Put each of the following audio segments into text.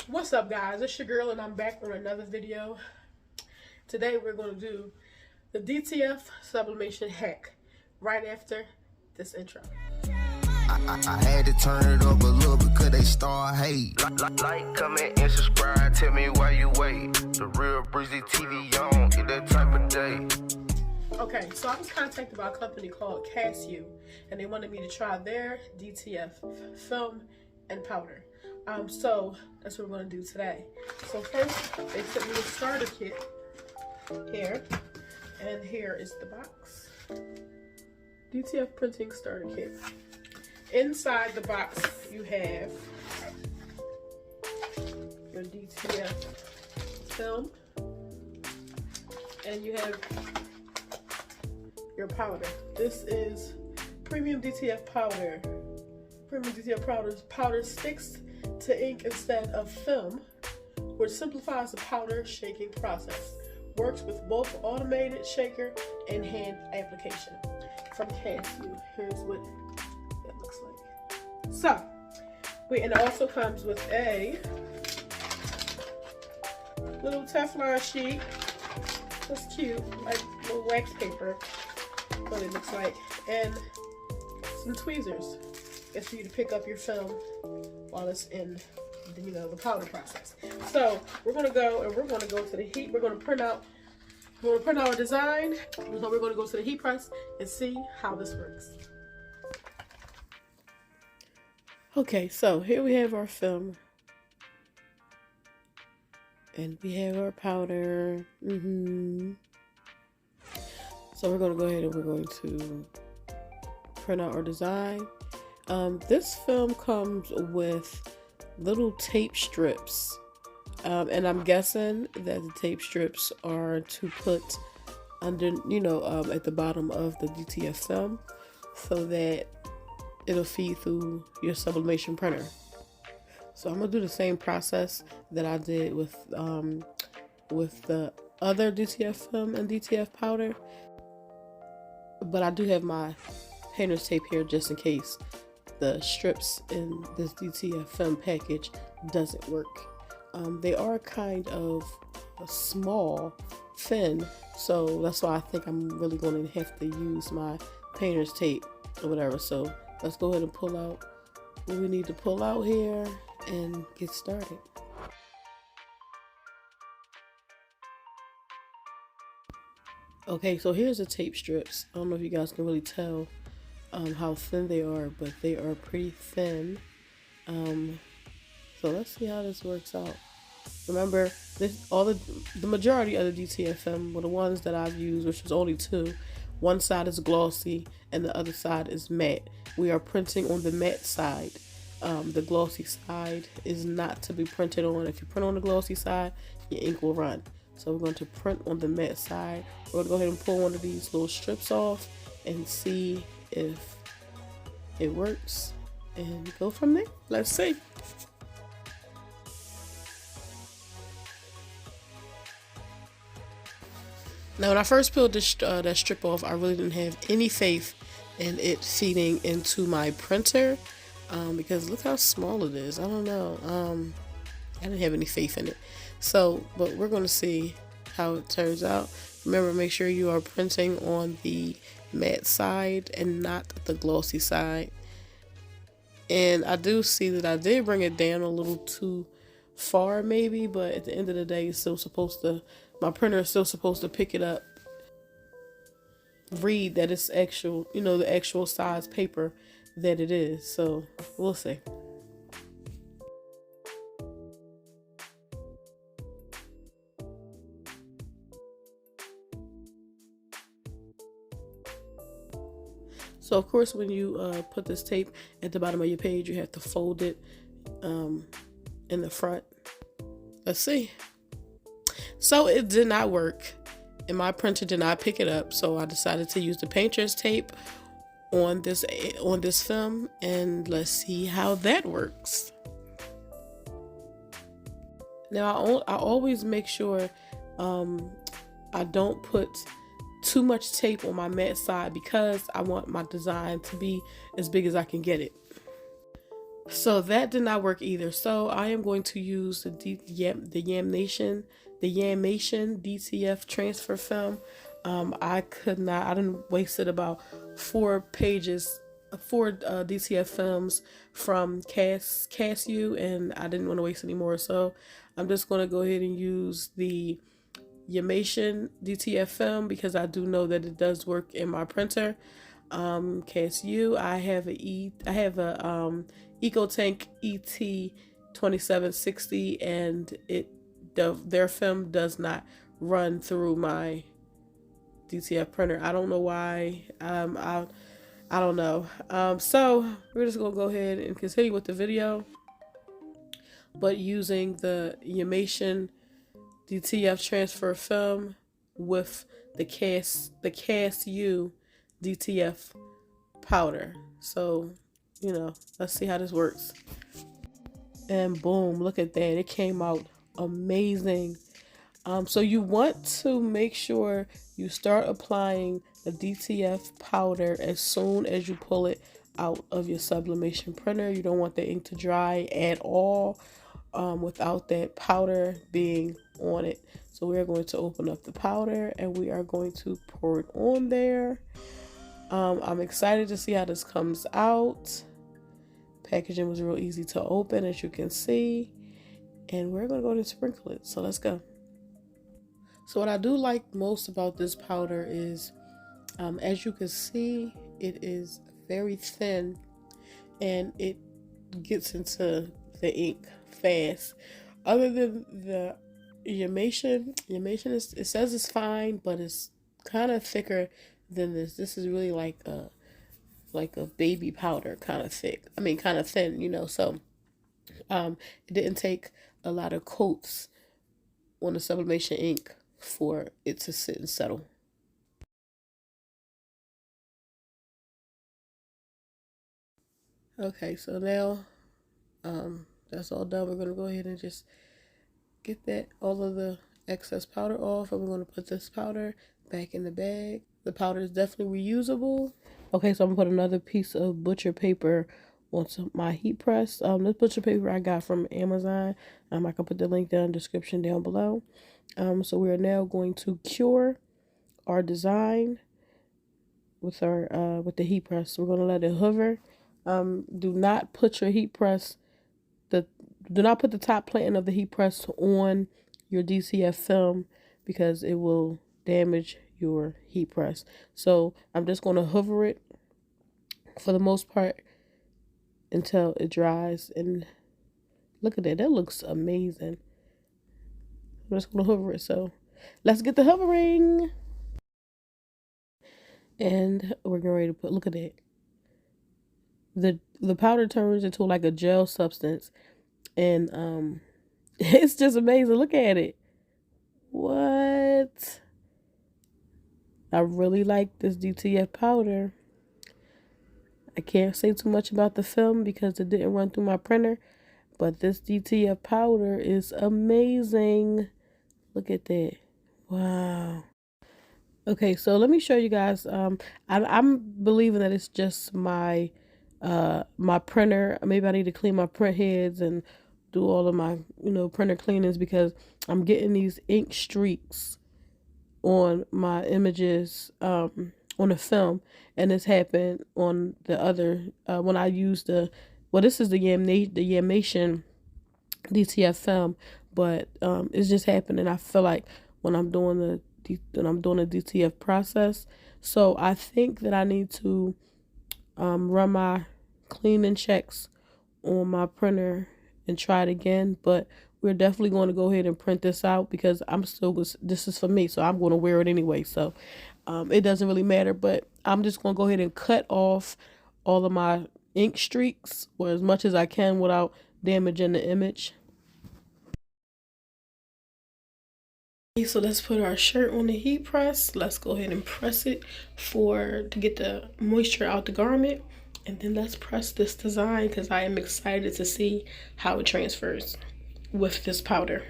What's up, guys? It's your girl and I'm back on another video. Today we're going to do the DTF sublimation hack right after this intro. I had to turn it up a little because they start hate. Like, comment, and subscribe. Tell me why you wait. The real Breezee TV on in that type of day. Okay, so I was contacted by a company called KASYU, and they wanted me to try their DTF film and powder. So that's what we're going to do today. So first, they sent me the starter kit here, and here is the box. DTF printing starter kit. Inside the box, you have your DTF film, and you have your powder. This is premium DTF powder. Premium DTF powder sticks to ink instead of film, which simplifies the powder shaking process. Works with both automated shaker and hand application. From KASYU, here's what it looks like. So, and it also comes with a little Teflon sheet. That's cute, like little wax paper. What it looks like, and some tweezers. It's for you to pick up your film while it's in the powder process. So we're gonna go to the heat. We're gonna print out our design. So we're gonna go to the heat press and see how this works. Okay, so here we have our film, and we have our powder. So we're going to go ahead and we're going to print out our design. This film comes with little tape strips. And I'm guessing that the tape strips are to put under, at the bottom of the DTF film so that it'll feed through your sublimation printer. So I'm going to do the same process that I did with the other DTF film and DTF powder. But I do have my painter's tape here just in case the strips in this DTF film package doesn't work. They are kind of a small, thin, so that's why I think I'm really going to have to use my painter's tape or whatever. So let's go ahead and pull out what we need to pull out here and get started. Okay, so here's the tape strips. I don't know if you guys can really tell how thin they are, but they are pretty thin. So let's see how this works out. Remember, the majority of the DTF film were the ones that I've used, which was only two. One side is glossy and the other side is matte. We are printing on the matte side. The glossy side is not to be printed on. If you print on the glossy side, your ink will run. So we're going to print on the matte side. We're going to go ahead and pull one of these little strips off and see if it works and go from there. Let's see. Now, when I first peeled that strip off, I really didn't have any faith in it feeding into my printer because look how small it is. I don't know. I didn't have any faith in it. So, but we're going to see how it turns out. Remember, make sure you are printing on the matte side and not the glossy side. And I do see that I did bring it down a little too far maybe, but at the end of the day, it's still supposed to, my printer is still supposed to pick it up, read that it's actual, the actual size paper that it is. So we'll see. So of course, when you put this tape at the bottom of your page, you have to fold it in the front. Let's see. So it did not work, and my printer did not pick it up. So I decided to use the painter's tape on this film, and let's see how that works. Now I always make sure I don't put too much tape on my matte side because I want my design to be as big as I can get it. So that did not work either. So I am going to use the Yamation DTF transfer film. I didn't wasted about 4 pages, 4 DTF films from KASYU, and I didn't want to waste any more. So I'm just going to go ahead and use the Yamation DTF film because I do know that it does work in my printer. KASYU, I have a EcoTank ET 2760, and their film does not run through my DTF printer. I don't know why. I don't know. So we're just gonna go ahead and continue with the video, but using the Yamation DTF transfer film with the KASYU DTF powder. So, let's see how this works. And boom, look at that. It came out amazing. So you want to make sure you start applying the DTF powder as soon as you pull it out of your sublimation printer. You don't want the ink to dry at all without that powder being on it. So we're going to open up the powder and we are going to pour it on there. I'm excited to see how this comes out. Packaging was real easy to open, as you can see. And we're going to go and sprinkle it. So let's go. So what I do like most about this powder is, as you can see, it is very thin and it gets into the ink fast. Other than the Yamation it says it's fine, but it's kind of thicker than this. This is really like a baby powder, kind of thick. I mean, kind of thin, So it didn't take a lot of coats on the sublimation ink for it to sit and settle. Okay, so now that's all done. We're going to go ahead and just get all of the excess powder off, and we're going to put this powder back in the bag. The powder is definitely reusable. Okay, so I'm going to put another piece of butcher paper onto my heat press. This butcher paper I got from Amazon. I can put the link down in the description down below. So we are now going to cure our design with the heat press. We're going to let it hover. Do not put your heat press, do not put the top plating of the heat press on your DTF film because it will damage your heat press. So I'm just going to hover it for the most part until it dries. And look at that. That looks amazing. I'm just going to hover it. So let's get the hovering. And we're getting ready to look at that. The powder turns into like a gel substance. And it's just amazing. Look at it. What? I really like this DTF powder. I can't say too much about the film because it didn't run through my printer, but this DTF powder is amazing. Look at that. Wow. Okay, so let me show you guys. I'm believing that it's just my my printer. Maybe I need to clean my print heads and do all of my printer cleanings because I'm getting these ink streaks on my images on the film, and this happened on the other when I used this is the Yamation DTF film, but it's just happening. I feel like when I'm doing the DTF process. So I think that I need to run my cleaning checks on my printer and try it again, but we're definitely going to go ahead and print this out because this is for me, so I'm going to wear it anyway, so it doesn't really matter. But I'm just going to go ahead and cut off all of my ink streaks, or as much as I can without damaging the image. Okay, so let's put our shirt on the heat press. Let's go ahead and press it to get the moisture out the garment. And then let's press this design because I am excited to see how it transfers with this powder.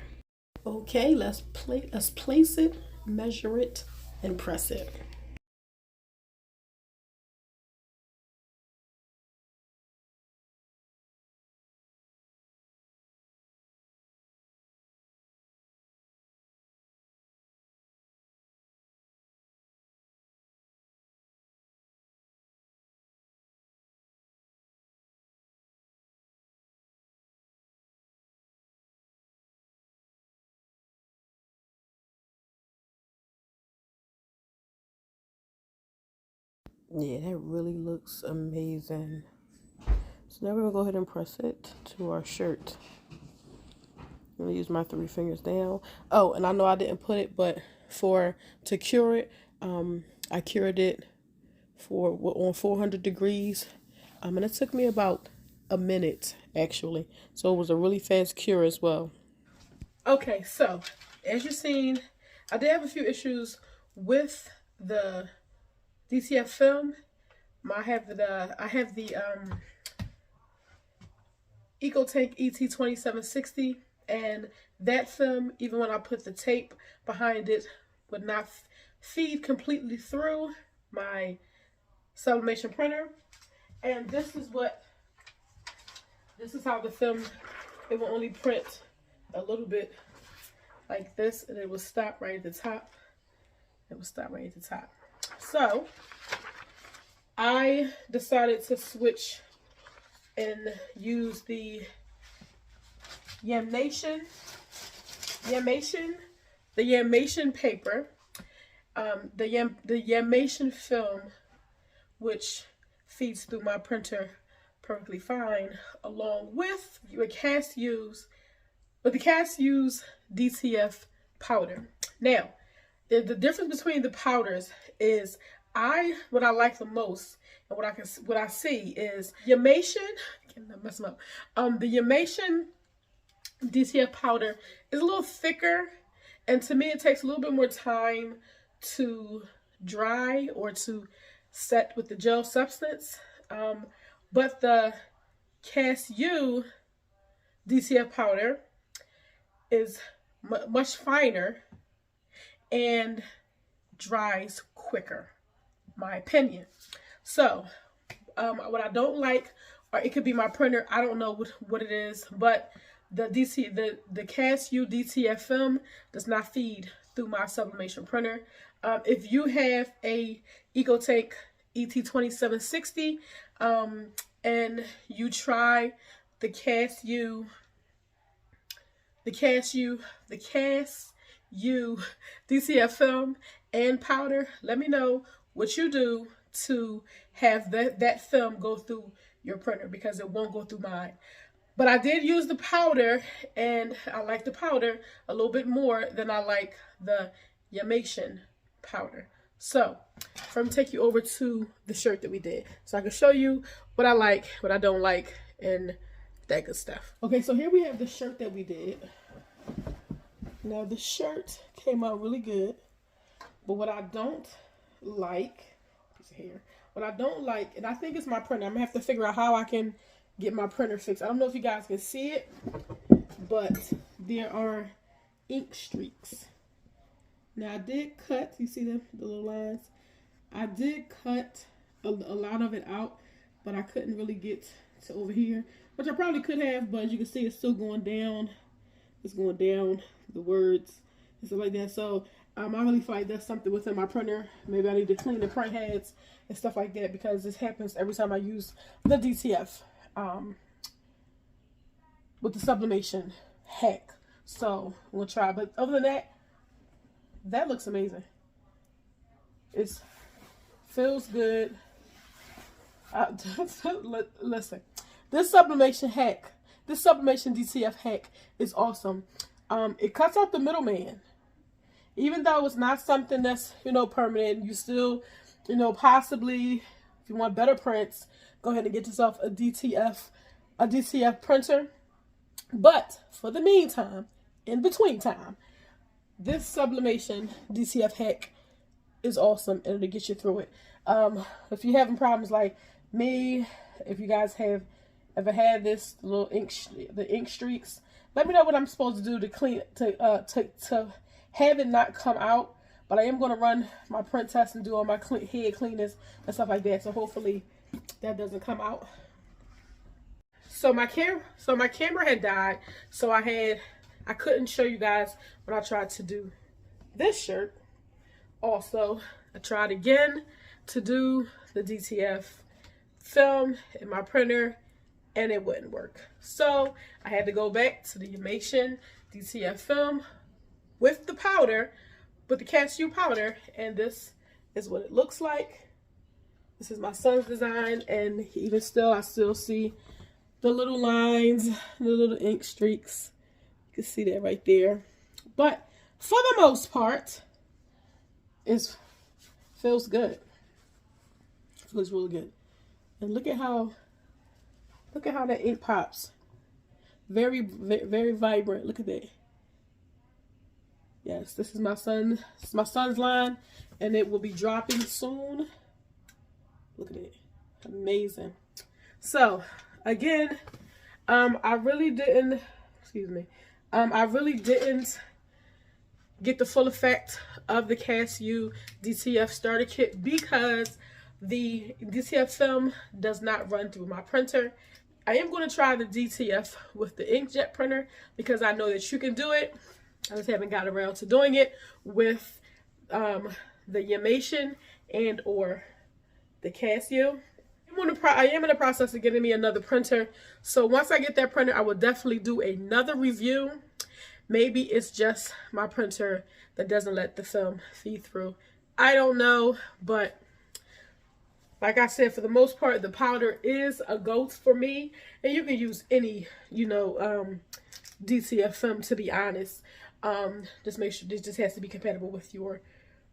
Okay, let's place it, measure it, and press it. Yeah, that really looks amazing. So now we're gonna go ahead and press it to our shirt. I'm gonna use my 3 fingers down. Oh, and I know I didn't put it, but to cure it, I cured it on 400 degrees, and it took me about a minute actually. So it was a really fast cure as well. Okay, so as you've seen, I did have a few issues with the DTF film. I have the EcoTank ET2760, and that film, even when I put the tape behind it, would not feed completely through my sublimation printer. And this is how the film, it will only print a little bit like this, and it will stop right at the top. It will stop right at the top. So I decided to switch and use the Yamation paper, the Yamation film, which feeds through my printer perfectly fine, along with the KASYU's DTF powder. Now, the difference between the powders is what I like the most, and what I see is Yamation. I can't mess them up. The Yamation DTF powder is a little thicker, and to me it takes a little bit more time to dry or to set with the gel substance. But the KASYU DTF powder is much finer and dries quicker, my opinion. So what I don't like, or it could be my printer, I don't know what it is, but the KASYU DTF film does not feed through my sublimation printer. If you have a EcoTank ET2760 and you try the KASYU DTF film and powder, let me know what you do to have that film go through your printer, because it won't go through mine. But I did use the powder, and I like the powder a little bit more than I like the Yamation powder. So I'm gonna take you over to the shirt that we did, so I can show you what I like, what I don't like, and that good stuff. Okay, so here we have the shirt that we did. Now the shirt came out really good, but what I don't like, piece of hair, what I don't like, and I think it's my printer. I'm gonna have to figure out how I can get my printer fixed. I don't know if you guys can see it, but there are ink streaks. Now I did cut, you see the little lines? I did cut a lot of it out, but I couldn't really get to over here, which I probably could have, but as you can see, it's still going down. It's going down, the words and stuff like that. So I really feel like that's something within my printer. Maybe I need to clean the print heads and stuff like that, because this happens every time I use the DTF with the sublimation hack. So we'll try. But other than that, that looks amazing. It feels good. Listen, this sublimation DTF hack is awesome. It cuts out the middleman. Even though it's not something that's, permanent, you still, possibly, if you want better prints, go ahead and get yourself a DTF printer. But for the meantime, in between time, this sublimation DTF hack is awesome, and it'll get you through it. If you're having problems like me, if you guys have ever had this little ink streaks, let me know what I'm supposed to do to clean to have it not come out. But I am going to run my print test and do all my head cleaners and stuff like that. So hopefully that doesn't come out. So my camera had died, so I couldn't show you guys when I tried to do this shirt. Also, I tried again to do the DTF film in my printer, and it wouldn't work. So I had to go back to the Yamation DTF film with the powder, with the KASYU powder, and this is what it looks like This is my son's design, and even still, I still see the little lines, the little ink streaks. You can see that right there. But for the most part, it feels good. It feels really good. And look at how that ink pops. Very, very vibrant. Look at that. Yes, this is my son. This is my son's line, and it will be dropping soon. Look at it. Amazing. So, again, I really didn't, I really didn't get the full effect of the KASYU DTF starter kit because the DTF film does not run through my printer. I am going to try the DTF with the inkjet printer because I know that you can do it. I just haven't got around to doing it with the Sublimation and or the KASYU. I am in the process of getting me another printer. So once I get that printer, I will definitely do another review. Maybe it's just my printer that doesn't let the film feed through. I don't know, but like I said, for the most part, the powder is a go for me. And you can use any, DTF film, to be honest. Just make sure this just has to be compatible with your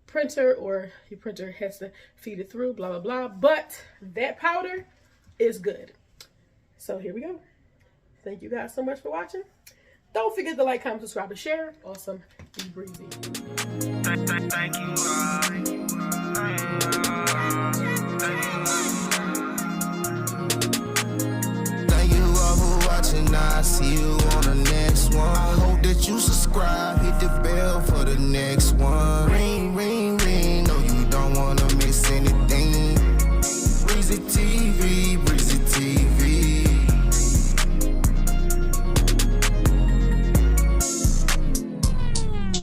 printer, or your printer has to feed it through, blah, blah, blah. But that powder is good. So here we go. Thank you guys so much for watching. Don't forget to like, comment, subscribe, and share. Awesome. Be breezy. Thank you. Thank you all for watching. I'll see you on the next one. I hope that you subscribe, hit the bell for the next one.